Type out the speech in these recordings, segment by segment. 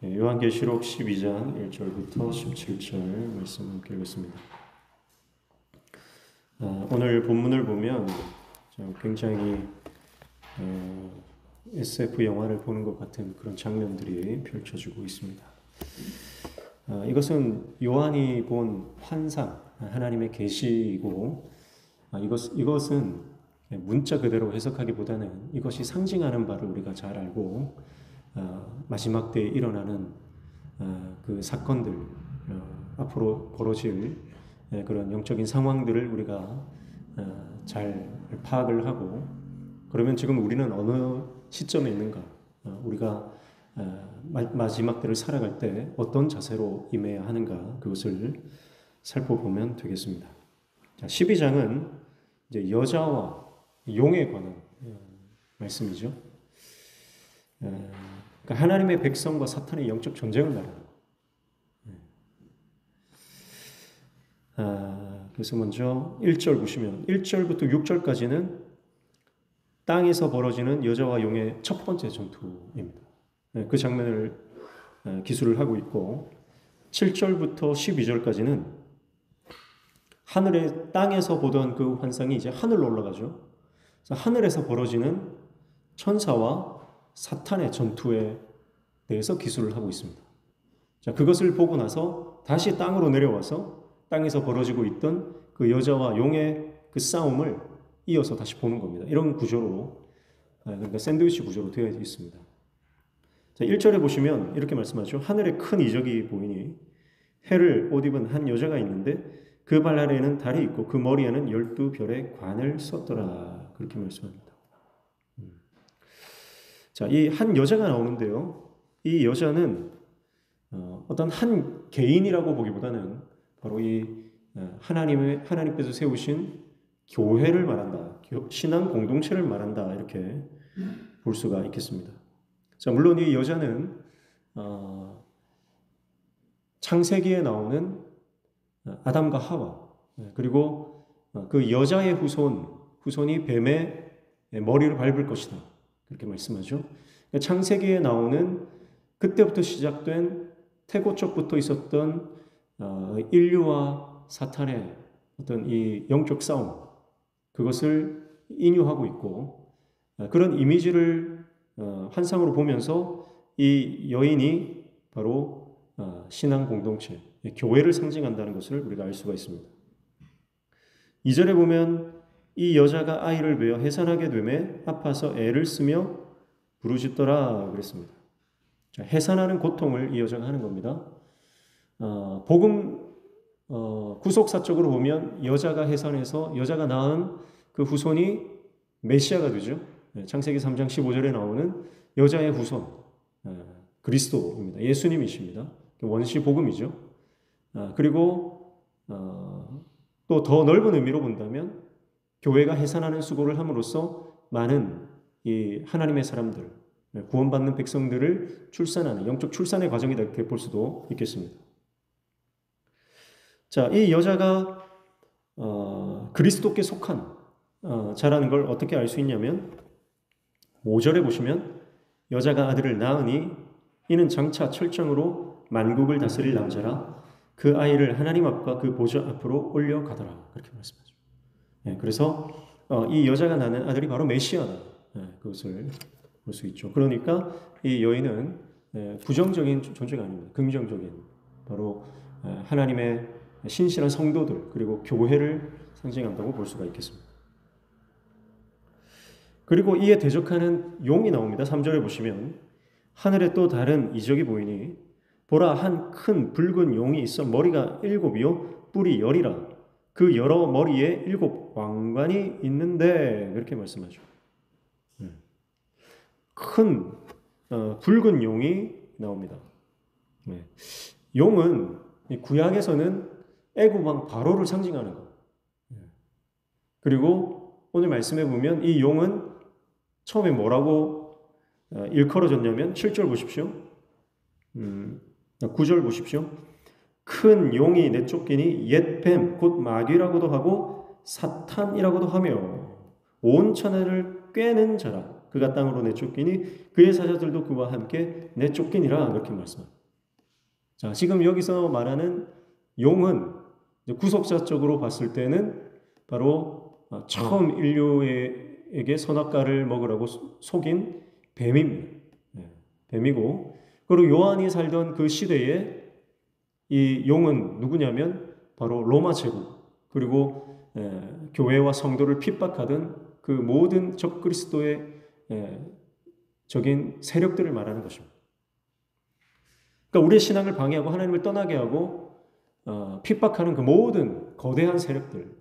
요한계시록 12장 1절부터 17절 말씀 함께 읽겠습니다. 오늘 본문을 보면 굉장히 SF 영화를 보는 것 같은 그런 장면들이 펼쳐지고 있습니다. 이것은 요한이 본 환상, 하나님의 계시이고 이것은 문자 그대로 해석하기보다는 이것이 상징하는 바를 우리가 잘 알고 마지막 때에 일어나는 그 사건들, 앞으로 벌어질 그런 영적인 상황들을 우리가 잘 파악을 하고, 그러면 지금 우리는 어느 시점에 있는가, 우리가 마지막 때를 살아갈 때 어떤 자세로 임해야 하는가, 그것을 살펴보면 되겠습니다. 자, 12장은 이제 여자와 용에 관한 말씀이죠. 그러니까 하나님의 백성과 사탄의 영적 전쟁을 말합니다. 그래서 먼저 1절 보시면 1절부터 6절까지는 땅에서 벌어지는 여자와 용의 첫 번째 전투입니다. 그 장면을 기술을 하고 있고, 7절부터 12절까지는 하늘에, 땅에서 보던 그 환상이 이제 하늘로 올라가죠. 그래서 하늘에서 벌어지는 천사와 사탄의 전투에 대해서 기술을 하고 있습니다. 자, 그것을 보고 나서 다시 땅으로 내려와서 땅에서 벌어지고 있던 그 여자와 용의 그 싸움을 이어서 다시 보는 겁니다. 이런 구조로, 그러니까 샌드위치 구조로 되어 있습니다. 자, 1절에 보시면 이렇게 말씀하죠. 하늘에 큰 이적이 보이니 해를 옷 입은 한 여자가 있는데 그 발 아래에는 달이 있고 그 머리에는 12별의 관을 썼더라. 그렇게 말씀합니다. 자, 이 한 여자가 나오는데요. 이 여자는 어떤 한 개인이라고 보기보다는 바로 이 하나님께서 세우신 교회를 말한다. 신앙 공동체를 말한다. 이렇게 볼 수가 있겠습니다. 자, 물론 이 여자는 창세기에 나오는 아담과 하와, 그리고 그 여자의 후손이 뱀의 머리를 밟을 것이다. 그렇게 말씀하죠. 창세기에 나오는 그때부터 시작된 태고적부터 있었던 인류와 사탄의 어떤 이 영적 싸움, 그것을 인유하고 있고, 그런 이미지를 환상으로 보면서 이 여인이 바로 신앙 공동체, 교회를 상징한다는 것을 우리가 알 수가 있습니다. 2절에 보면 이 여자가 아이를 베어 해산하게 되매 아파서 애를 쓰며 부르짖더라 그랬습니다. 자, 해산하는 고통을 이 여자가 하는 겁니다. 복음 구속사적으로 보면 여자가 해산해서 여자가 낳은 그 후손이 메시아가 되죠. 창세기 3장 15절에 나오는 여자의 후손, 그리스도입니다. 예수님이십니다. 원시 복음이죠. 그리고 또 더 넓은 의미로 본다면 교회가 해산하는 수고를 함으로써 많은 이 하나님의 사람들, 구원받는 백성들을 출산하는 영적 출산의 과정이다, 이렇게 볼 수도 있겠습니다. 자, 이 여자가 그리스도께 속한 자라는 걸 어떻게 알 수 있냐면 5절에 보시면 여자가 아들을 낳으니 이는 장차 철장으로 만국을 다스릴 남자라 그 아이를 하나님 앞과 그 보좌 앞으로 올려가더라. 그렇게 말씀하죠. 그래서 이 여자가 낳는 아들이 바로 메시아다. 그것을 볼 수 있죠. 그러니까 이 여인은 부정적인 존재가 아닙니다. 긍정적인, 바로 하나님의 신실한 성도들, 그리고 교회를 상징한다고 볼 수가 있겠습니다. 그리고 이에 대적하는 용이 나옵니다. 3절에 보시면 하늘에 또 다른 이적이 보이니 보라, 한 큰 붉은 용이 있어 머리가 7이요 뿔이 10이라. 그 여러 머리에 7 왕관이 있는데, 그렇게 말씀하죠. 큰 붉은 용이 나옵니다. 용은 구약에서는 애굽 왕 바로를 상징하는 것. 그리고 오늘 말씀해 보면 이 용은 처음에 뭐라고 일컬어졌냐면 7절 보십시오. 9절 보십시오. 큰 용이 내쫓기니 옛 뱀 곧 마귀라고도 하고 사탄이라고도 하며 온 천하를 꿰는 자라. 그가 땅으로 내쫓기니 그의 사자들도 그와 함께 내쫓기니라 그렇게 말씀합니다. 자, 지금 여기서 말하는 용은 구속사적으로 봤을 때는 바로 처음 인류에게 선악과를 먹으라고 속인 뱀입니다. 뱀이고, 그리고 요한이 살던 그 시대에 이 용은 누구냐면 바로 로마 제국, 그리고 교회와 성도를 핍박하던 그 모든 적그리스도의 적인 세력들을 말하는 것입니다. 그러니까 우리의 신앙을 방해하고 하나님을 떠나게 하고 핍박하는 그 모든 거대한 세력들,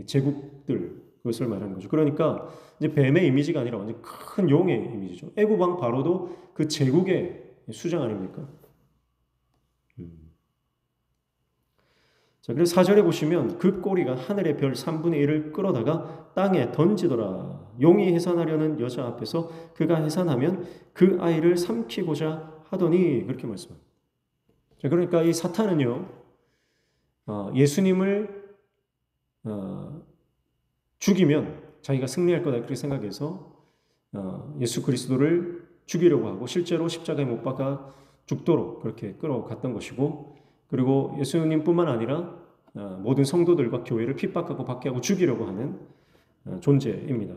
제국들, 그것을 말하는 거죠. 그러니까 이제 뱀의 이미지가 아니라 완전 큰 용의 이미지죠. 애굽 왕 바로도 그 제국의 수장 아닙니까? 자, 그래서 4절에 보시면 그 꼬리가 하늘의 별 3분의 1을 끌어다가 땅에 던지더라. 용이 해산하려는 여자 앞에서 그가 해산하면 그 아이를 삼키고자 하더니 그렇게 말씀합니다. 자, 그러니까 이 사탄은요, 예수님을 죽이면 자기가 승리할 거다 그렇게 생각해서 예수 그리스도를 죽이려고 하고 실제로 십자가에 못 박아 죽도록 그렇게 끌어갔던 것이고, 그리고 예수님뿐만 아니라 모든 성도들과 교회를 핍박하고 박해하고 죽이려고 하는 존재입니다.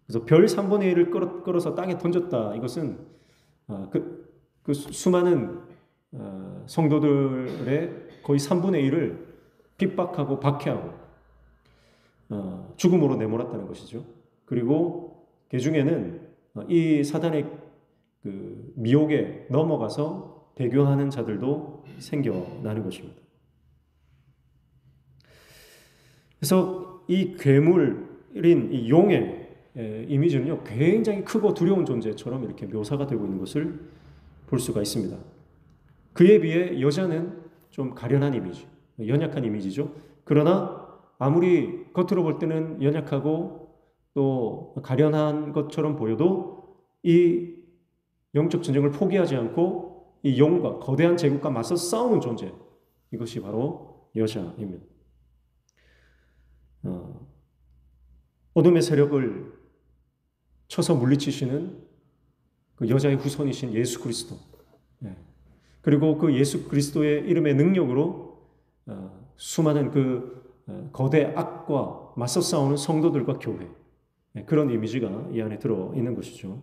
그래서 별 3분의 1을 끌어서 땅에 던졌다. 이것은 그 수많은 성도들의 거의 3분의 1을 핍박하고 박해하고 죽음으로 내몰았다는 것이죠. 그리고 그 중에는 이 사단의 그 미혹에 넘어가서 배교하는 자들도 생겨나는 것입니다. 그래서 이 괴물인 이 용의 이미지는요, 굉장히 크고 두려운 존재처럼 이렇게 묘사가 되고 있는 것을 볼 수가 있습니다. 그에 비해 여자는 좀 가련한 이미지, 연약한 이미지죠. 그러나 아무리 겉으로 볼 때는 연약하고 또 가련한 것처럼 보여도 이 영적 전쟁을 포기하지 않고 이 용과 거대한 제국과 맞서 싸우는 존재, 이것이 바로 여자입니다. 어둠의 세력을 쳐서 물리치시는 그 여자의 후손이신 예수 그리스도, 그리고 그 예수 그리스도의 이름의 능력으로 수많은 그 거대 악과 맞서 싸우는 성도들과 교회, 그런 이미지가 이 안에 들어있는 것이죠.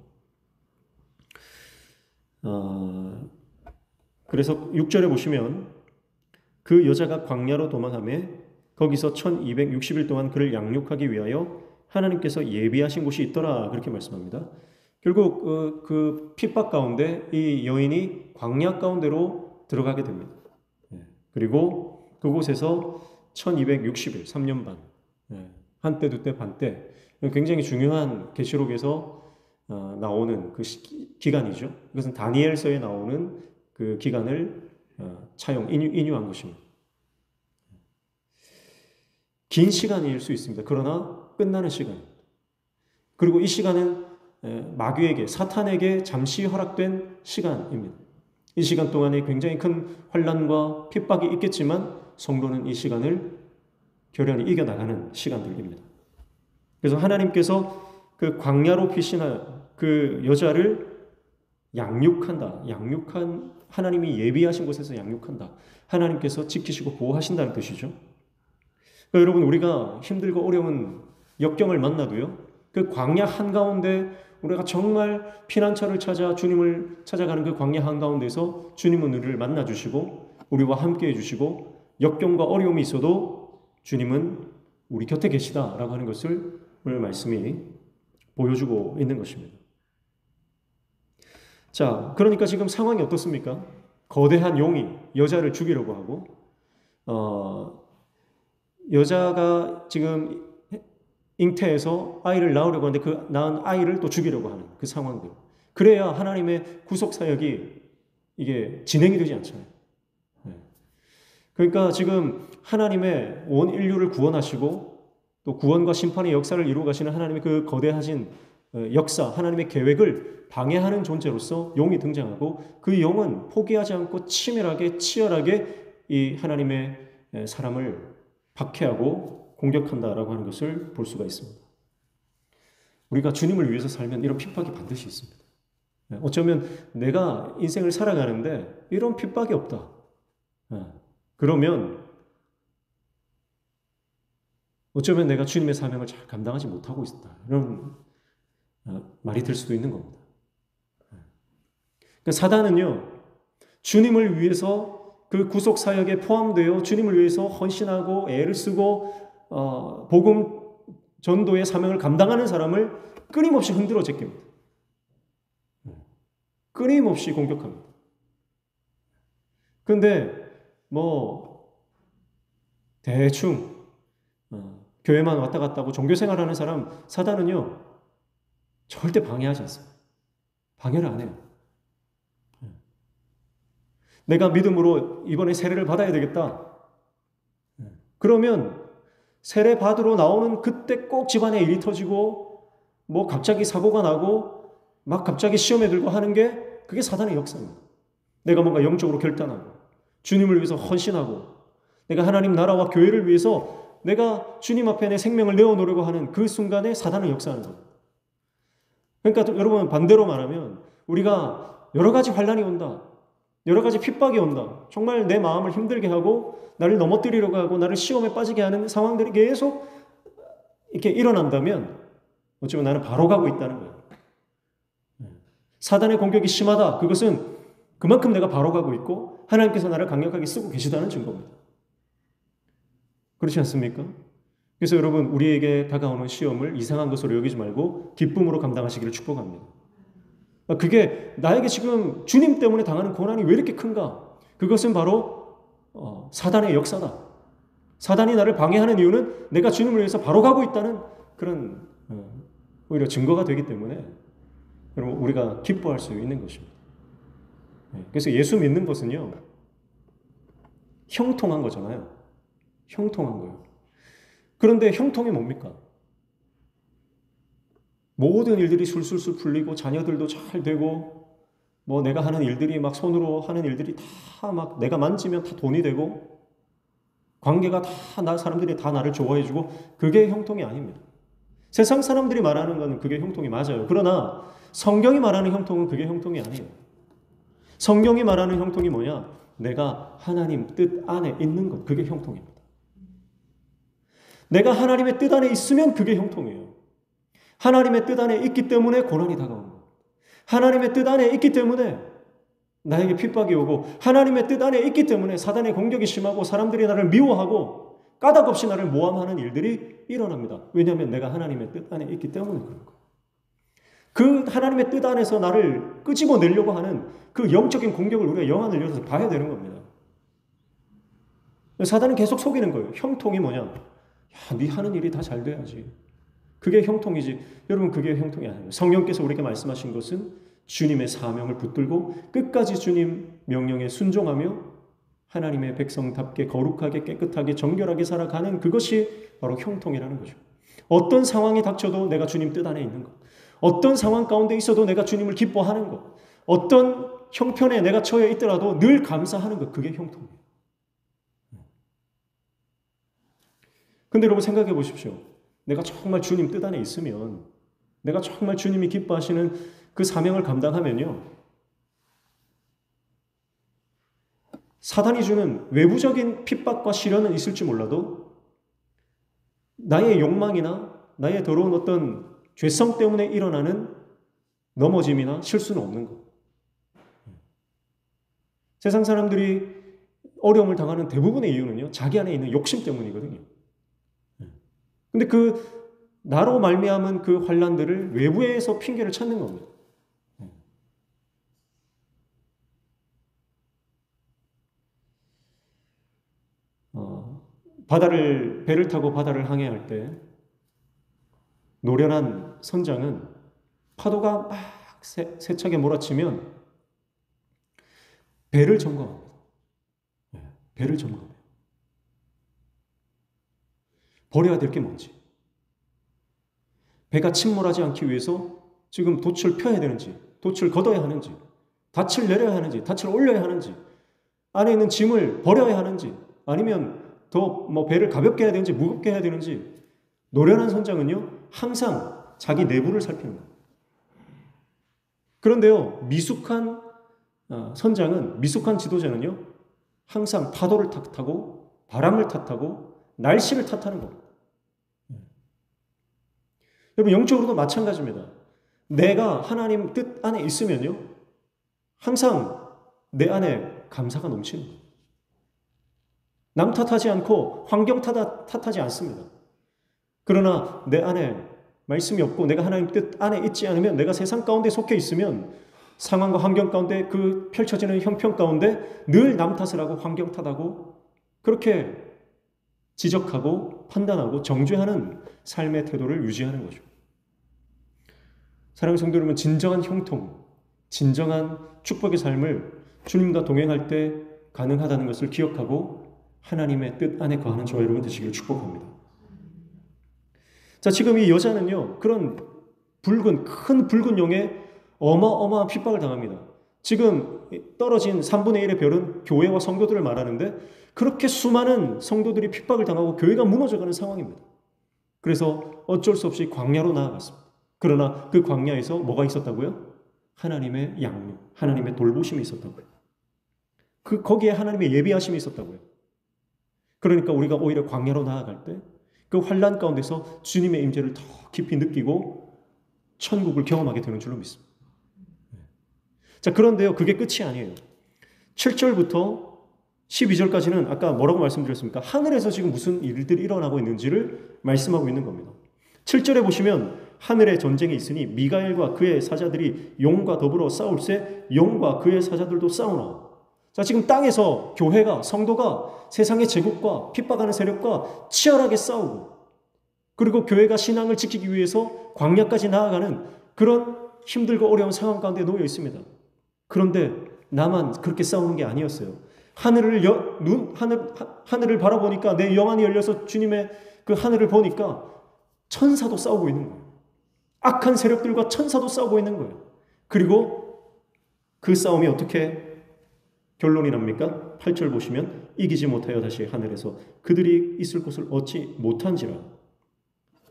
그래서 6절에 보시면 그 여자가 광야로 도망하며 거기서 1260일 동안 그를 양육하기 위하여 하나님께서 예비하신 곳이 있더라 그렇게 말씀합니다. 결국 그 핍박 가운데 이 여인이 광야 가운데로 들어가게 됩니다. 그리고 그곳에서 1260일, 3년 반, 한때 두때 반때, 굉장히 중요한 계시록에서 나오는 그 기간이죠. 이것은 다니엘서에 나오는 그 기간을 인유한 것입니다. 긴 시간일 수 있습니다. 그러나 끝나는 시간입니다. 그리고 이 시간은 마귀에게, 사탄에게 잠시 허락된 시간입니다. 이 시간 동안에 굉장히 큰 환난과 핍박이 있겠지만 성도는 이 시간을 결연히 이겨나가는 시간들입니다. 그래서 하나님께서 그 광야로 피신한 그 여자를 양육한다. 하나님이 예비하신 곳에서 양육한다. 하나님께서 지키시고 보호하신다는 뜻이죠. 그러니까 여러분, 우리가 힘들고 어려운 역경을 만나도요, 그 광야 한가운데 우리가 정말 피난처를 찾아 주님을 찾아가는 그 광야 한가운데서 주님은 우리를 만나주시고 우리와 함께 해주시고 역경과 어려움이 있어도 주님은 우리 곁에 계시다라고 하는 것을 오늘 말씀이 보여주고 있는 것입니다. 자, 그러니까 지금 상황이 어떻습니까? 거대한 용이 여자를 죽이려고 하고 여자가 지금 잉태해서 아이를 낳으려고 하는데 그 낳은 아이를 또 죽이려고 하는 그 상황들. 그래야 하나님의 구속 사역이 이게 진행이 되지 않잖아요. 그러니까 지금 하나님의 온 인류를 구원하시고 또 구원과 심판의 역사를 이루어 가시는 하나님의 그 거대하신 역사, 하나님의 계획을 방해하는 존재로서 용이 등장하고 그 용은 포기하지 않고 치밀하게 치열하게 이 하나님의 사람을 박해하고 공격한다라고 하는 것을 볼 수가 있습니다. 우리가 주님을 위해서 살면 이런 핍박이 반드시 있습니다. 어쩌면 내가 인생을 살아가는데 이런 핍박이 없다. 그러면 어쩌면 내가 주님의 사명을 잘 감당하지 못하고 있다. 이런 말이 들 수도 있는 겁니다. 그러니까 사단은요, 주님을 위해서 그 구속 사역에 포함되어 주님을 위해서 헌신하고 애를 쓰고 복음 전도의 사명을 감당하는 사람을 끊임없이 흔들어 제낍니다. 끊임없이 공격합니다. 그런데 대충 교회만 왔다 갔다 하고 종교 생활하는 사람, 사단은요 절대 방해하지 않습니다. 방해를 안 해요. 내가 믿음으로 이번에 세례를 받아야 되겠다. 그러면 세례 받으러 나오는 그때 꼭 집안에 일이 터지고 갑자기 사고가 나고 막 갑자기 시험에 들고 하는 게 그게 사단의 역사입니다. 내가 뭔가 영적으로 결단하고 주님을 위해서 헌신하고 내가 하나님 나라와 교회를 위해서 내가 주님 앞에 내 생명을 내어놓으려고 하는 그 순간에 사단은 역사하는 겁니다. 그러니까 여러분 반대로 말하면 우리가 여러 가지 환난이 온다. 여러 가지 핍박이 온다. 정말 내 마음을 힘들게 하고 나를 넘어뜨리려고 하고 나를 시험에 빠지게 하는 상황들이 계속 이렇게 일어난다면 어쩌면 나는 바로 가고 있다는 거예요. 사단의 공격이 심하다. 그것은 그만큼 내가 바로 가고 있고 하나님께서 나를 강력하게 쓰고 계시다는 증거입니다. 그렇지 않습니까? 그래서 여러분 우리에게 다가오는 시험을 이상한 것으로 여기지 말고 기쁨으로 감당하시기를 축복합니다. 그게 나에게 지금 주님 때문에 당하는 고난이 왜 이렇게 큰가? 그것은 바로 사단의 역사다. 사단이 나를 방해하는 이유는 내가 주님을 위해서 바로 가고 있다는 그런 오히려 증거가 되기 때문에 여러분 우리가 기뻐할 수 있는 것입니다. 그래서 예수 믿는 것은요 형통한 거잖아요. 형통한 거예요. 그런데 형통이 뭡니까? 모든 일들이 술술술 풀리고 자녀들도 잘 되고 내가 하는 일들이 막 손으로 하는 일들이 다 막 내가 만지면 다 돈이 되고 관계가 다 사람들이 다 나를 좋아해주고 그게 형통이 아닙니다. 세상 사람들이 말하는 거는 그게 형통이 맞아요. 그러나 성경이 말하는 형통은 그게 형통이 아니에요. 성경이 말하는 형통이 뭐냐? 내가 하나님 뜻 안에 있는 것, 그게 형통입니다. 내가 하나님의 뜻 안에 있으면 그게 형통이에요. 하나님의 뜻 안에 있기 때문에 고난이 다가오는 거예요. 하나님의 뜻 안에 있기 때문에 나에게 핍박이 오고 하나님의 뜻 안에 있기 때문에 사단의 공격이 심하고 사람들이 나를 미워하고 까닭없이 나를 모함하는 일들이 일어납니다. 왜냐하면 내가 하나님의 뜻 안에 있기 때문에 그런 거예요. 그 하나님의 뜻 안에서 나를 끄집어내려고 하는 그 영적인 공격을 우리가 영안을 열어서 봐야 되는 겁니다. 사단은 계속 속이는 거예요. 형통이 뭐냐? 네 하는 일이 다 잘 돼야지. 그게 형통이지. 여러분 그게 형통이 아니에요. 성령께서 우리에게 말씀하신 것은 주님의 사명을 붙들고 끝까지 주님 명령에 순종하며 하나님의 백성답게 거룩하게 깨끗하게 정결하게 살아가는 그것이 바로 형통이라는 거죠. 어떤 상황이 닥쳐도 내가 주님 뜻 안에 있는 것. 어떤 상황 가운데 있어도 내가 주님을 기뻐하는 것. 어떤 형편에 내가 처해 있더라도 늘 감사하는 것. 그게 형통이에요. 근데 여러분 생각해 보십시오. 내가 정말 주님 뜻 안에 있으면 내가 정말 주님이 기뻐하시는 그 사명을 감당하면요. 사단이 주는 외부적인 핍박과 시련은 있을지 몰라도 나의 욕망이나 나의 더러운 어떤 죄성 때문에 일어나는 넘어짐이나 실수는 없는 것. 세상 사람들이 어려움을 당하는 대부분의 이유는요. 자기 안에 있는 욕심 때문이거든요. 근데 나로 말미암은 그 환난들을 외부에서 핑계를 찾는 겁니다. 배를 타고 바다를 항해할 때 노련한 선장은 파도가 막 세차게 몰아치면 배를 점검합니다. 배를 점검해요. 버려야 될 게 뭔지. 배가 침몰하지 않기 위해서 지금 돛을 펴야 되는지, 돛을 걷어야 하는지, 닻을 내려야 하는지, 닻을 올려야 하는지, 안에 있는 짐을 버려야 하는지, 아니면 더 배를 가볍게 해야 되는지, 무겁게 해야 되는지, 노련한 선장은요, 항상 자기 내부를 살피는 거예요. 그런데요, 미숙한 선장은, 미숙한 지도자는요, 항상 파도를 탓하고 바람을 탓하고 날씨를 탓하는 겁니다. 여러분, 영적으로도 마찬가지입니다. 내가 하나님 뜻 안에 있으면요, 항상 내 안에 감사가 넘치는 거예요. 남 탓하지 않고 환경 탓하지 않습니다. 그러나 내 안에 말씀이 없고 내가 하나님 뜻 안에 있지 않으면, 내가 세상 가운데 속해 있으면 상황과 환경 가운데, 그 펼쳐지는 형편 가운데 늘 남 탓을 하고 환경 탓하고 그렇게 지적하고 판단하고 정죄하는 삶의 태도를 유지하는 거죠. 사랑하는 성도 여러분, 진정한 형통, 진정한 축복의 삶을 주님과 동행할 때 가능하다는 것을 기억하고 하나님의 뜻 안에 거하는 저와 여러분 되시기를 축복합니다. 자, 지금 이 여자는요, 그런 큰 붉은 용에 어마어마한 핍박을 당합니다. 지금 떨어진 3분의 1의 별은 교회와 성도들을 말하는데, 그렇게 수많은 성도들이 핍박을 당하고 교회가 무너져가는 상황입니다. 그래서 어쩔 수 없이 광야로 나아갔습니다. 그러나 그 광야에서 뭐가 있었다고요? 하나님의 양육, 하나님의 돌보심이 있었다고요. 거기에 하나님의 예비하심이 있었다고요. 그러니까 우리가 오히려 광야로 나아갈 때 그 환난 가운데서 주님의 임재를 더 깊이 느끼고 천국을 경험하게 되는 줄로 믿습니다. 자, 그런데요, 그게 끝이 아니에요. 7절부터 12절까지는 아까 뭐라고 말씀드렸습니까? 하늘에서 지금 무슨 일들이 일어나고 있는지를 말씀하고 있는 겁니다. 7절에 보시면 하늘에 전쟁이 있으니 미가엘과 그의 사자들이 용과 더불어 싸울세 용과 그의 사자들도 싸우나. 자, 지금 땅에서 교회가, 성도가 세상의 제국과 핍박하는 세력과 치열하게 싸우고, 그리고 교회가 신앙을 지키기 위해서 광야까지 나아가는 그런 힘들고 어려운 상황 가운데 놓여 있습니다. 그런데 나만 그렇게 싸우는 게 아니었어요. 하늘을 바라보니까 내 영안이 열려서 주님의 그 하늘을 보니까 천사도 싸우고 있는 거예요. 악한 세력들과 천사도 싸우고 있는 거예요. 그리고 그 싸움이 어떻게 결론이 납니까? 8절 보시면 이기지 못하여 다시 하늘에서 그들이 있을 곳을 얻지 못한지라.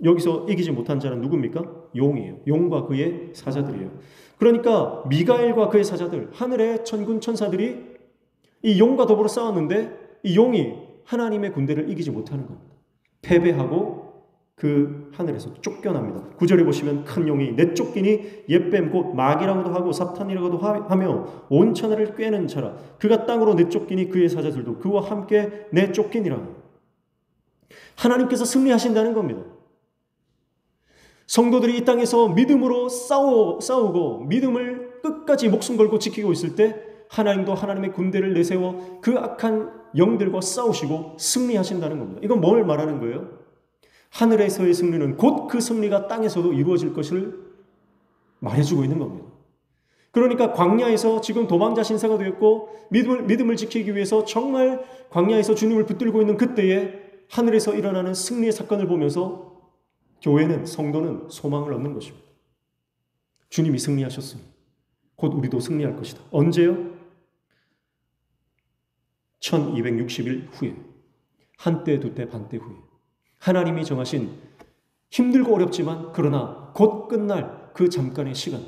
여기서 이기지 못한 자는 누굽니까? 용이에요. 용과 그의 사자들이에요. 그러니까 미가엘과 그의 사자들, 하늘의 천군 천사들이 이 용과 더불어 싸웠는데 이 용이 하나님의 군대를 이기지 못하는 겁니다. 패배하고 그 하늘에서 쫓겨납니다. 9절에 보시면 큰 용이 내쫓기니 옛뱀 곧 마귀라고도 하고 사탄이라고도 하며 온 천하를 꿰는 자라. 그가 땅으로 내쫓기니 그의 사자들도 그와 함께 내쫓기니라. 하나님께서 승리하신다는 겁니다. 성도들이 이 땅에서 믿음으로 싸우고 믿음을 끝까지 목숨 걸고 지키고 있을 때 하나님도 하나님의 군대를 내세워 그 악한 영들과 싸우시고 승리하신다는 겁니다. 이건 뭘 말하는 거예요? 하늘에서의 승리는 곧 그 승리가 땅에서도 이루어질 것을 말해주고 있는 겁니다. 그러니까 광야에서 지금 도망자 신사가 되었고 믿음을 지키기 위해서 정말 광야에서 주님을 붙들고 있는 그때에 하늘에서 일어나는 승리의 사건을 보면서 교회는, 성도는 소망을 얻는 것입니다. 주님이 승리하셨으니 곧 우리도 승리할 것이다. 언제요? 1260일 후에, 한때 두때 반때 후에 하나님이 정하신 힘들고 어렵지만 그러나 곧 끝날 그 잠깐의 시간,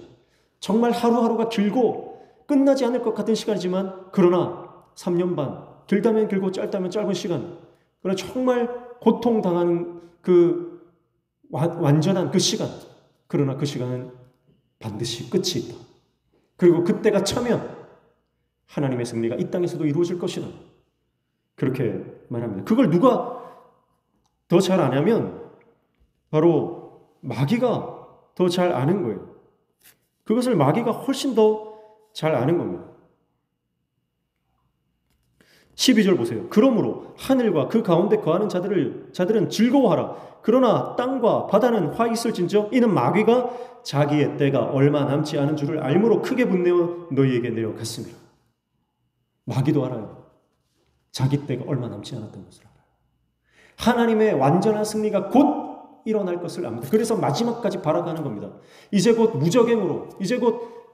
정말 하루하루가 길고 끝나지 않을 것 같은 시간이지만 그러나 3년 반, 길다면 길고 짧다면 짧은 시간, 그러나 정말 고통당하는 그 완전한 그 시간, 그러나 그 시간은 반드시 끝이 있다. 그리고 그때가 차면 하나님의 승리가 이 땅에서도 이루어질 것이다. 그렇게 말합니다. 그걸 누가 더 잘 아냐면 바로 마귀가 더 잘 아는 거예요. 그것을 마귀가 훨씬 더 잘 아는 겁니다. 12절 보세요. 그러므로 하늘과 그 가운데 거하는 자들은 즐거워하라. 그러나 땅과 바다는 화 있을진저 이는 마귀가 자기의 때가 얼마 남지 않은 줄을 알므로 크게 분내어 너희에게 내려갔습니다. 마귀도 알아요. 자기 때가 얼마 남지 않았던 것을 알아요. 하나님의 완전한 승리가 곧 일어날 것을 압니다. 그래서 마지막까지 바라가는 겁니다. 이제 곧 무적행으로, 이제 곧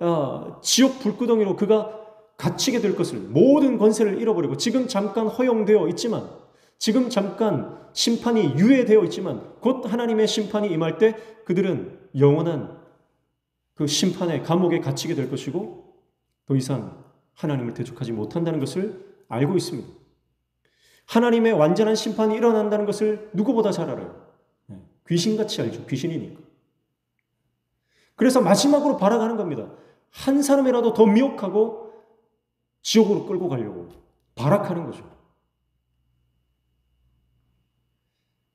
지옥 불구덩이로 그가 갇히게 될 것을, 모든 권세를 잃어버리고, 지금 잠깐 허용되어 있지만, 지금 잠깐 심판이 유예되어 있지만 곧 하나님의 심판이 임할 때 그들은 영원한 그 심판의 감옥에 갇히게 될 것이고 더 이상 하나님을 대적하지 못한다는 것을 알고 있습니다. 하나님의 완전한 심판이 일어난다는 것을 누구보다 잘 알아요. 귀신같이 알죠. 귀신이니까. 그래서 마지막으로 바라가는 겁니다. 한 사람이라도 더 미혹하고 지옥으로 끌고 가려고 발악하는 거죠.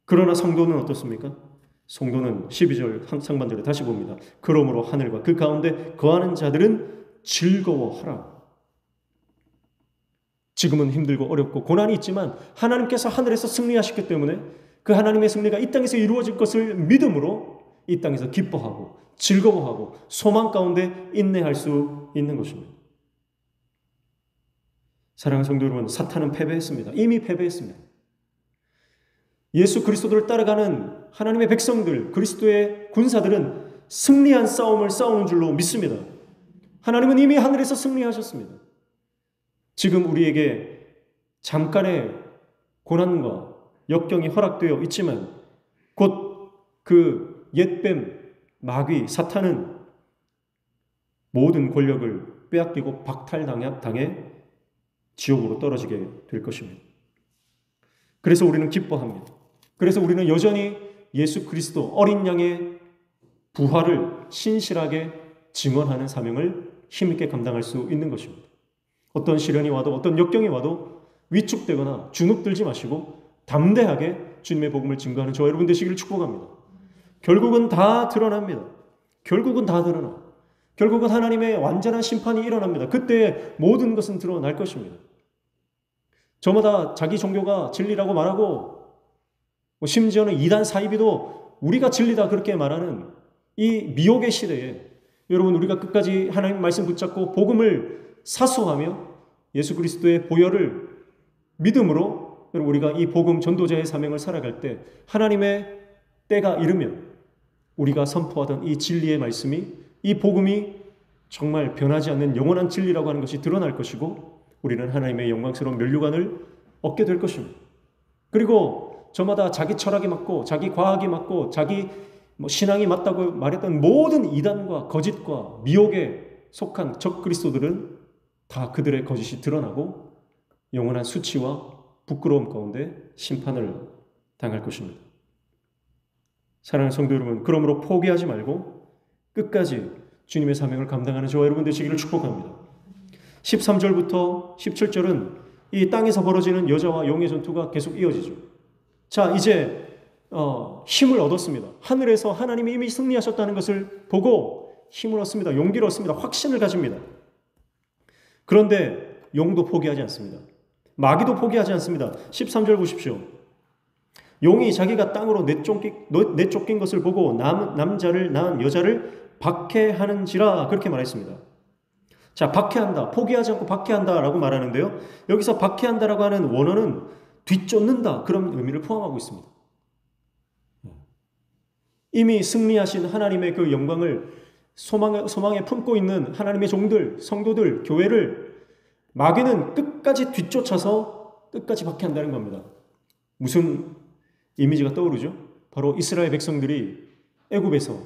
그러나 성도는 어떻습니까? 성도는 12절 상반절에 다시 봅니다. 그러므로 하늘과 그 가운데 거하는 자들은 즐거워하라. 지금은 힘들고 어렵고 고난이 있지만 하나님께서 하늘에서 승리하셨기 때문에 그 하나님의 승리가 이 땅에서 이루어질 것을 믿음으로 이 땅에서 기뻐하고 즐거워하고 소망 가운데 인내할 수 있는 것입니다. 사랑하는 성도 여러분, 사탄은 패배했습니다. 이미 패배했습니다. 예수 그리스도를 따라가는 하나님의 백성들, 그리스도의 군사들은 승리한 싸움을 싸우는 줄로 믿습니다. 하나님은 이미 하늘에서 승리하셨습니다. 지금 우리에게 잠깐의 고난과 역경이 허락되어 있지만 곧 그 옛뱀, 마귀, 사탄은 모든 권력을 빼앗기고 박탈당해 지옥으로 떨어지게 될 것입니다. 그래서 우리는 기뻐합니다. 그래서 우리는 여전히 예수 그리스도 어린 양의 부활을 신실하게 증언하는 사명을 힘있게 감당할 수 있는 것입니다. 어떤 시련이 와도 어떤 역경이 와도 위축되거나 주눅들지 마시고 담대하게 주님의 복음을 증거하는 저와 여러분 되시기를 축복합니다. 결국은 다 드러납니다. 결국은 다 드러나. 결국은 하나님의 완전한 심판이 일어납니다. 그때 모든 것은 드러날 것입니다. 저마다 자기 종교가 진리라고 말하고 심지어는 이단 사이비도 우리가 진리다 그렇게 말하는 이 미혹의 시대에 여러분 우리가 끝까지 하나님 말씀 붙잡고 복음을 사수하며 예수 그리스도의 보혈을 믿음으로 여러분 우리가 이 복음 전도자의 사명을 살아갈 때 하나님의 때가 이르면 우리가 선포하던 이 진리의 말씀이 이 복음이 정말 변하지 않는 영원한 진리라고 하는 것이 드러날 것이고 우리는 하나님의 영광스러운 면류관을 얻게 될 것입니다. 그리고 저마다 자기 철학이 맞고 자기 과학이 맞고 자기 신앙이 맞다고 말했던 모든 이단과 거짓과 미혹에 속한 적 그리스도들은 다 그들의 거짓이 드러나고 영원한 수치와 부끄러움 가운데 심판을 당할 것입니다. 사랑하는 성도 여러분, 그러므로 포기하지 말고 끝까지 주님의 사명을 감당하는 저와 여러분 되시기를 축복합니다. 13절부터 17절은 이 땅에서 벌어지는 여자와 용의 전투가 계속 이어지죠. 자, 이제 힘을 얻었습니다. 하늘에서 하나님이 이미 승리하셨다는 것을 보고 힘을 얻습니다. 용기를 얻습니다. 확신을 가집니다. 그런데 용도 포기하지 않습니다. 마귀도 포기하지 않습니다. 13절 보십시오. 용이 자기가 땅으로 내쫓긴 것을 보고 남자를 낳은 여자를 박해하는지라 그렇게 말했습니다. 자, 박해한다. 포기하지 않고 박해한다라고 말하는데요. 여기서 박해한다라고 하는 원어는 뒤쫓는다 그런 의미를 포함하고 있습니다. 이미 승리하신 하나님의 그 영광을 소망에 품고 있는 하나님의 종들, 성도들, 교회를 마귀는 끝까지 뒤쫓아서 끝까지 박해한다는 겁니다. 무슨 이미지가 떠오르죠? 바로 이스라엘 백성들이 애굽에서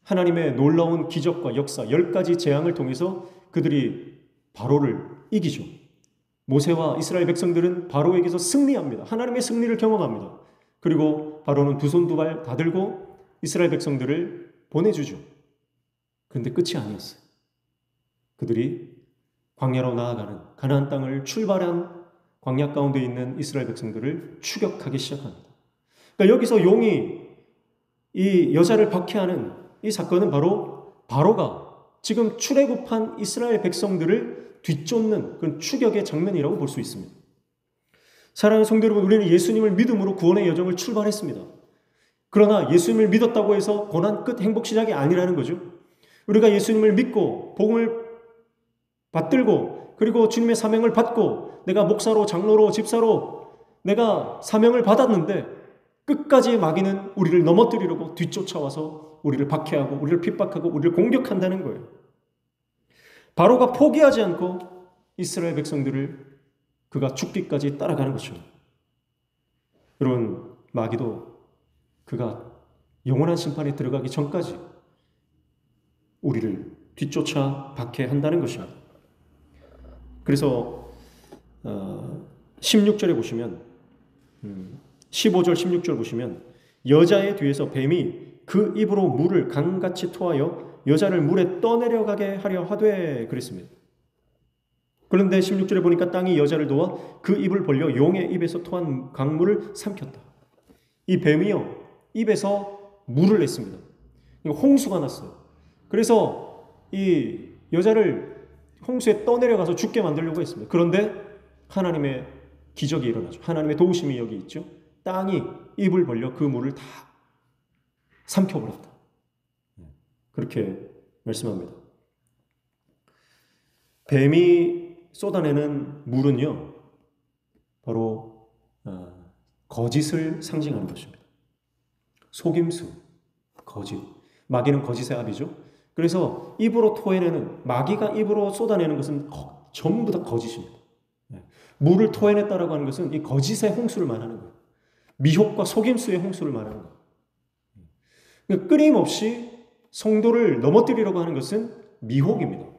하나님의 놀라운 기적과 역사 10가지 재앙을 통해서 그들이 바로를 이기죠. 모세와 이스라엘 백성들은 바로에게서 승리합니다. 하나님의 승리를 경험합니다. 그리고 바로는 두 손 두 발 다 들고 이스라엘 백성들을 보내주죠. 그런데 끝이 아니었어요. 그들이 광야로 나아가는 가나안 땅을 출발한 광야 가운데 있는 이스라엘 백성들을 추격하기 시작합니다. 그러니까 여기서 용이 이 여자를 박해하는 이 사건은 바로 바로가 지금 출애굽한 이스라엘 백성들을 뒤쫓는 그런 추격의 장면이라고 볼 수 있습니다. 사랑하는 성도 여러분, 우리는 예수님을 믿음으로 구원의 여정을 출발했습니다. 그러나 예수님을 믿었다고 해서 고난 끝 행복 시작이 아니라는 거죠. 우리가 예수님을 믿고 복음을 받들고 그리고 주님의 사명을 받고 내가 목사로 장로로 집사로 내가 사명을 받았는데 끝까지 마귀는 우리를 넘어뜨리려고 뒤쫓아와서 우리를 박해하고 우리를 핍박하고 우리를 공격한다는 거예요. 바로가 포기하지 않고 이스라엘 백성들을 그가 죽기까지 따라가는 것이죠. 여러분, 마귀도 그가 영원한 심판에 들어가기 전까지 우리를 뒤쫓아 박해한다는 것입니다. 그래서 16절에 보시면 15절 16절 보시면 여자의 뒤에서 뱀이 그 입으로 물을 강같이 토하여 여자를 물에 떠내려가게 하려 하되 그랬습니다. 그런데 16절에 보니까 땅이 여자를 도와 그 입을 벌려 용의 입에서 토한 강물을 삼켰다. 이 뱀이요 입에서 물을 냈습니다. 홍수가 났어요. 그래서 이 여자를 홍수에 떠내려가서 죽게 만들려고 했습니다. 그런데 하나님의 기적이 일어나죠. 하나님의 도우심이 여기 있죠. 땅이 입을 벌려 그 물을 다 삼켜버렸다. 그렇게 말씀합니다. 뱀이 쏟아내는 물은요, 바로 거짓을 상징하는 것입니다. 속임수, 거짓. 마귀는 거짓의 압이죠. 그래서 입으로 토해내는, 마귀가 입으로 쏟아내는 것은 전부 다 거짓입니다. 물을 토해냈다라고 하는 것은 이 거짓의 홍수를 말하는 거예요. 미혹과 속임수의 홍수를 말하는 거예요. 그러니까 끊임없이 성도를 넘어뜨리려고 하는 것은 미혹입니다.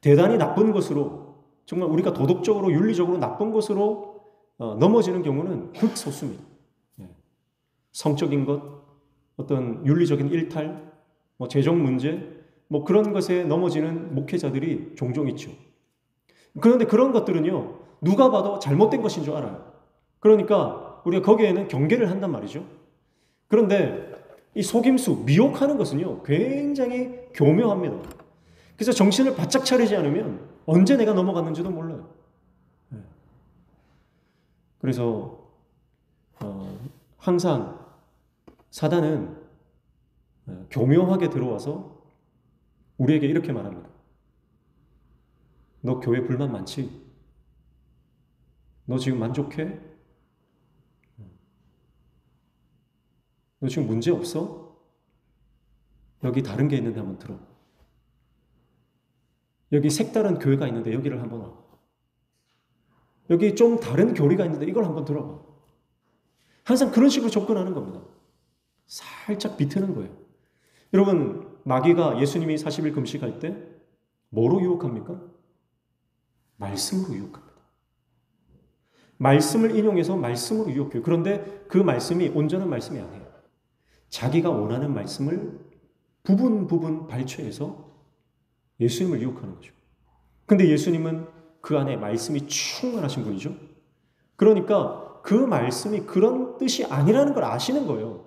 대단히 나쁜 것으로, 정말 우리가 도덕적으로 윤리적으로 나쁜 것으로 넘어지는 경우는 극소수입니다. 성적인 것, 어떤 윤리적인 일탈, 재정 문제, 그런 것에 넘어지는 목회자들이 종종 있죠. 그런데 그런 것들은요, 누가 봐도 잘못된 것인 줄 알아요. 그러니까 우리가 거기에는 경계를 한단 말이죠. 그런데 이 속임수, 미혹하는 것은요, 굉장히 교묘합니다. 그래서 정신을 바짝 차리지 않으면 언제 내가 넘어갔는지도 몰라요. 그래서 항상 사단은 교묘하게 들어와서 우리에게 이렇게 말합니다. 너 교회 불만 많지? 너 지금 만족해? 너 지금 문제 없어? 여기 다른 게 있는데 한번 들어. 여기 색다른 교회가 있는데 여기를 한번 와. 여기 좀 다른 교리가 있는데 이걸 한번 들어봐. 항상 그런 식으로 접근하는 겁니다. 살짝 비트는 거예요. 여러분, 마귀가 예수님이 40일 금식할 때 뭐로 유혹합니까? 말씀으로 유혹합니다. 말씀을 인용해서 말씀으로 유혹해요. 그런데 그 말씀이 온전한 말씀이 아니에요. 자기가 원하는 말씀을 부분 발췌해서 예수님을 유혹하는 거죠. 근데 예수님은 그 안에 말씀이 충만하신 분이죠. 그러니까 그 말씀이 그런 뜻이 아니라는 걸 아시는 거예요.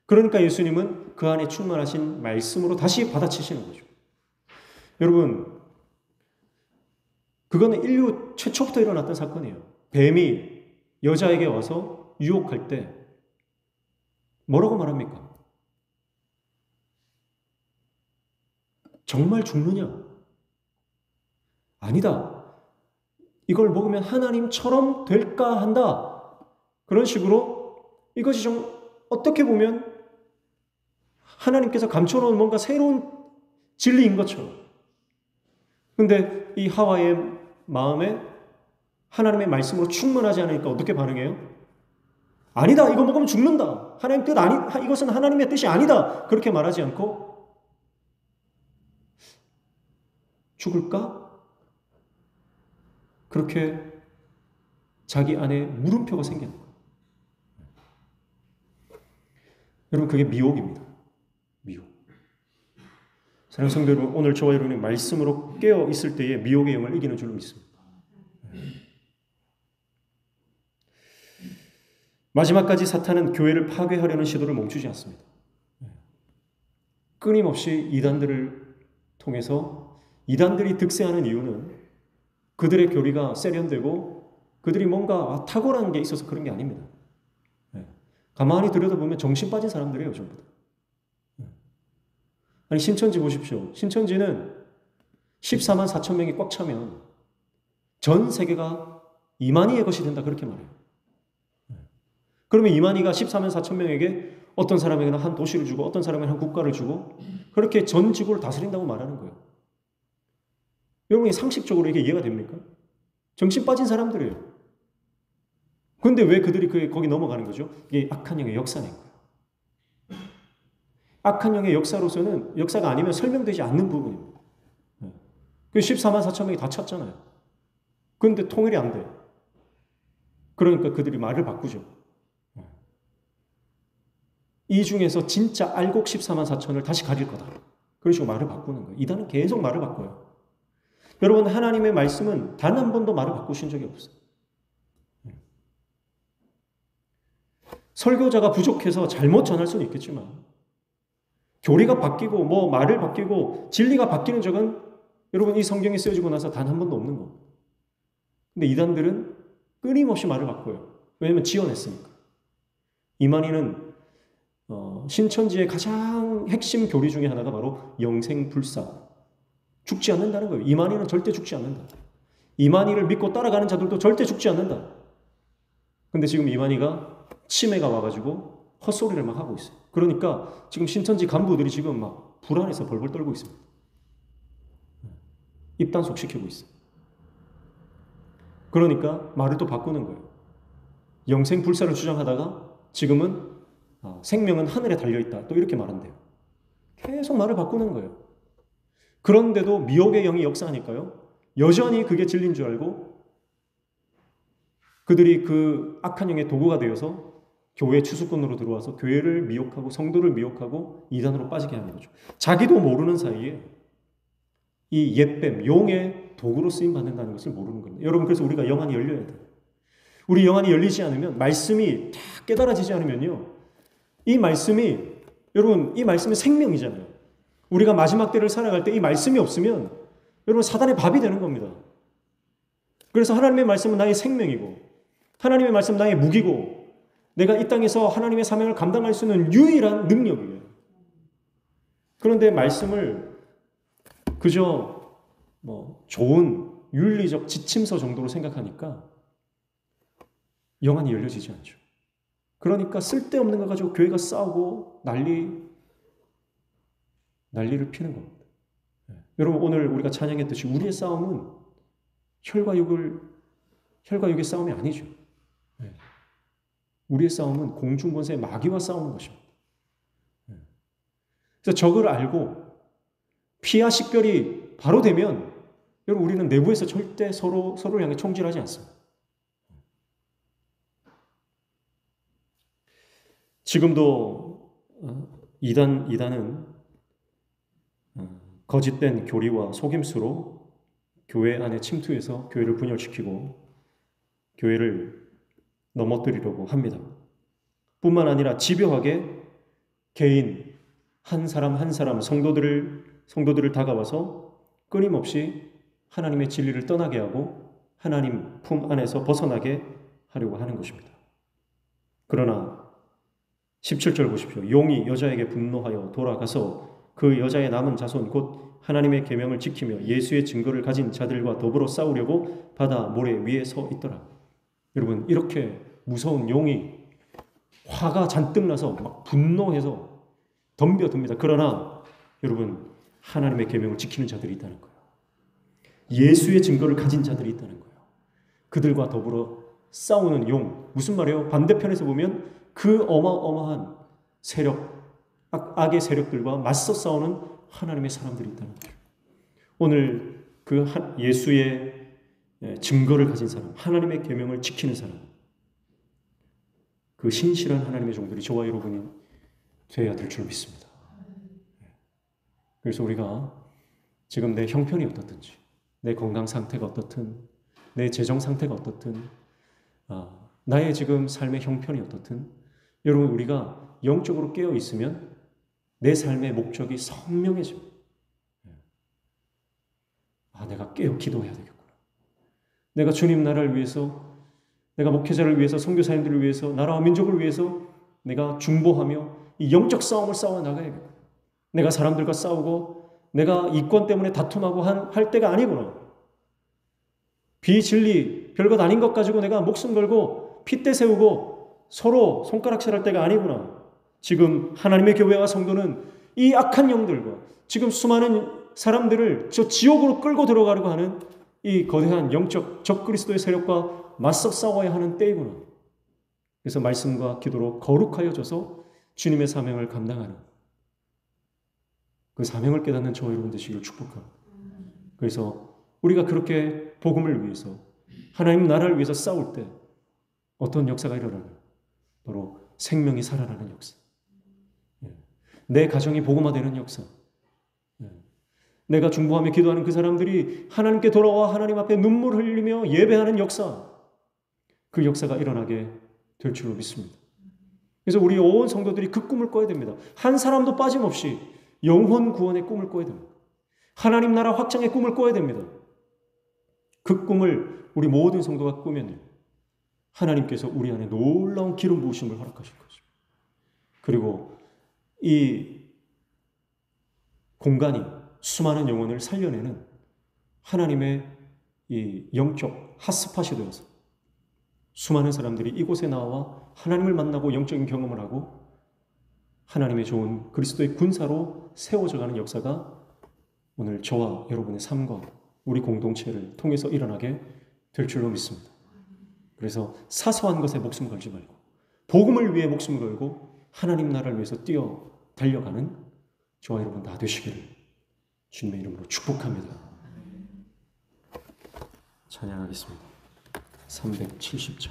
그러니까 예수님은 그 안에 충만하신 말씀으로 다시 받아치시는 거죠. 여러분, 그거는 인류 최초부터 일어났던 사건이에요. 뱀이 여자에게 와서 유혹할 때 뭐라고 말합니까? 정말 죽느냐? 아니다. 이걸 먹으면 하나님처럼 될까 한다. 그런 식으로 이것이 좀 어떻게 보면 하나님께서 감춰놓은 뭔가 새로운 진리인 것처럼. 근데 이 하와의 마음에 하나님의 말씀으로 충만하지 않으니까 어떻게 반응해요? 아니다. 이거 먹으면 죽는다. 하나님 뜻 아니, 이것은 하나님의 뜻이 아니다. 그렇게 말하지 않고 죽을까? 그렇게 자기 안에 물음표가 생기는 거예요. 여러분, 그게 미혹입니다. 미혹. 사랑하는 성도 여러분, 오늘 저와 여러분이 말씀으로 깨어 있을 때에 미혹의 영을 이기는 줄로 믿습니다. 마지막까지 사탄은 교회를 파괴하려는 시도를 멈추지 않습니다. 끊임없이 이단들을 통해서 이단들이 득세하는 이유는 그들의 교리가 세련되고 그들이 뭔가 탁월한 게 있어서 그런 게 아닙니다. 가만히 들여다보면 정신 빠진 사람들이에요, 전부 다. 아니, 신천지 보십시오. 신천지는 14만 4천 명이 꽉 차면 전 세계가 이만희의 것이 된다, 그렇게 말해요. 그러면 이만희가 14만 4천 명에게 어떤 사람에게는 한 도시를 주고 어떤 사람에게는 한 국가를 주고 그렇게 전 지구를 다스린다고 말하는 거예요. 여러분이 상식적으로 이게 이해가 됩니까? 정신 빠진 사람들이에요. 그런데 왜 그들이 거기 넘어가는 거죠? 이게 악한 영의 역사인 거예요. 악한 영의 역사로서는 역사가 아니면 설명되지 않는 부분입니다. 그 14만 4천 명이 다 찼잖아요. 그런데 통일이 안 돼. 그러니까 그들이 말을 바꾸죠. 이 중에서 진짜 알곡 14만 4천을 다시 가릴 거다. 그런 식으로 말을 바꾸는 거예요. 이단은 계속 말을 바꿔요. 여러분, 하나님의 말씀은 단 한 번도 말을 바꾸신 적이 없어요. 설교자가 부족해서 잘못 전할 수는 있겠지만 교리가 바뀌고 뭐 말을 바뀌고 진리가 바뀌는 적은 여러분 이 성경이 쓰여지고 나서 단 한 번도 없는 겁니다. 근데 이단들은 끊임없이 말을 바꿔요. 왜냐하면 지어냈으니까. 이만희는 신천지의 가장 핵심 교리 중에 하나가 바로 영생불사. 죽지 않는다는 거예요. 이만희는 절대 죽지 않는다. 이만희를 믿고 따라가는 자들도 절대 죽지 않는다. 근데 지금 이만희가 치매가 와가지고 헛소리를 막 하고 있어요. 그러니까 지금 신천지 간부들이 지금 막 불안해서 벌벌 떨고 있습니다. 입단속 시키고 있어요. 그러니까 말을 또 바꾸는 거예요. 영생불사를 주장하다가 지금은 생명은 하늘에 달려있다. 또 이렇게 말한대요. 계속 말을 바꾸는 거예요. 그런데도 미혹의 영이 역사하니까요. 여전히 그게 진리인 줄 알고 그들이 그 악한 영의 도구가 되어서 교회 추수꾼으로 들어와서 교회를 미혹하고 성도를 미혹하고 이단으로 빠지게 하는 거죠. 자기도 모르는 사이에 이 옛뱀, 용의 도구로 쓰임 받는다는 것을 모르는 겁니다. 여러분, 그래서 우리가 영안이 열려야 돼요. 우리 영안이 열리지 않으면, 말씀이 다 깨달아지지 않으면요, 이 말씀이, 여러분, 이 말씀이 생명이잖아요. 우리가 마지막 때를 살아갈 때 이 말씀이 없으면 여러분 사단의 밥이 되는 겁니다. 그래서 하나님의 말씀은 나의 생명이고 하나님의 말씀은 나의 무기고 내가 이 땅에서 하나님의 사명을 감당할 수 있는 유일한 능력이에요. 그런데 말씀을 그저 좋은 윤리적 지침서 정도로 생각하니까 영안이 열려지지 않죠. 그러니까 쓸데없는 거 가지고 교회가 싸우고 난리를 피는 겁니다. 여러분, 오늘 우리가 찬양했듯이 우리의 싸움은 혈과 육의 싸움이 아니죠. 우리의 싸움은 공중권세의 마귀와 싸우는 것입니다. 그래서 적을 알고 피와 식별이 바로 되면 여러분 우리는 내부에서 절대 서로를 향해 총질하지 않습니다. 지금도 이단은 거짓된 교리와 속임수로 교회 안에 침투해서 교회를 분열시키고 교회를 넘어뜨리려고 합니다. 뿐만 아니라 집요하게 개인 한 사람 한 사람 성도들을 다가와서 끊임없이 하나님의 진리를 떠나게 하고 하나님 품 안에서 벗어나게 하려고 하는 것입니다. 그러나 17절 보십시오. 용이 여자에게 분노하여 돌아가서 그 여자의 남은 자손 곧 하나님의 계명을 지키며 예수의 증거를 가진 자들과 더불어 싸우려고 바다 모래 위에 서 있더라. 여러분, 이렇게 무서운 용이 화가 잔뜩 나서 막 분노해서 덤벼듭니다. 그러나 여러분, 하나님의 계명을 지키는 자들이 있다는 거예요. 예수의 증거를 가진 자들이 있다는 거예요. 그들과 더불어 싸우는 용. 무슨 말이에요? 반대편에서 보면 그 어마어마한 세력, 악의 세력들과 맞서 싸우는 하나님의 사람들이 있다는 거죠. 오늘 그 예수의 증거를 가진 사람, 하나님의 계명을 지키는 사람, 그 신실한 하나님의 종들이 저와 여러분이 되어야 될 줄 믿습니다. 그래서 우리가 지금 내 형편이 어떻든지, 내 건강 상태가 어떻든, 내 재정 상태가 어떻든, 나의 지금 삶의 형편이 어떻든, 여러분 우리가 영적으로 깨어 있으면 내 삶의 목적이 선명해집니다. 내가 깨어 기도해야 되겠구나. 내가 주님 나라를 위해서, 내가 목회자를 위해서, 선교사님들을 위해서, 나라와 민족을 위해서 내가 중보하며 이 영적 싸움을 싸워 나가야겠구나. 내가 사람들과 싸우고 내가 이권 때문에 다툼하고 할 때가 아니구나. 비진리, 별것 아닌 것 가지고 내가 목숨 걸고 핏대 세우고 서로 손가락질할 때가 아니구나. 지금 하나님의 교회와 성도는 이 악한 영들과 지금 수많은 사람들을 저 지옥으로 끌고 들어가려고 하는 이 거대한 영적 적그리스도의 세력과 맞서 싸워야 하는 때이구나. 그래서 말씀과 기도로 거룩하여져서 주님의 사명을 감당하는 그 사명을 깨닫는 저와 여러분 되시기를 축복합니다. 그래서 우리가 그렇게 복음을 위해서 하나님 나라를 위해서 싸울 때 어떤 역사가 일어나요? 바로 생명이 살아나는 역사. 내 가정이 복음화되는 역사. 내가 중보하며 기도하는 그 사람들이 하나님께 돌아와 하나님 앞에 눈물을 흘리며 예배하는 역사. 그 역사가 일어나게 될 줄로 믿습니다. 그래서 우리 온 성도들이 그 꿈을 꿔야 됩니다. 한 사람도 빠짐없이 영혼 구원의 꿈을 꿔야 됩니다. 하나님 나라 확장의 꿈을 꿔야 됩니다. 그 꿈을 우리 모든 성도가 꾸면요, 하나님께서 우리 안에 놀라운 기름 부으심을 허락하실 것입니다. 그리고 이 공간이 수많은 영혼을 살려내는 하나님의 이 영적 핫스팟이 되어서 수많은 사람들이 이곳에 나와 하나님을 만나고 영적인 경험을 하고 하나님의 좋은 그리스도의 군사로 세워져가는 역사가 오늘 저와 여러분의 삶과 우리 공동체를 통해서 일어나게 될 줄로 믿습니다. 그래서 사소한 것에 목숨 걸지 말고 복음을 위해 목숨을 걸고 하나님 나라를 위해서 뛰어 달려가는 저와 여러분 다 되시기를 주님의 이름으로 축복합니다. 찬양하겠습니다. 370장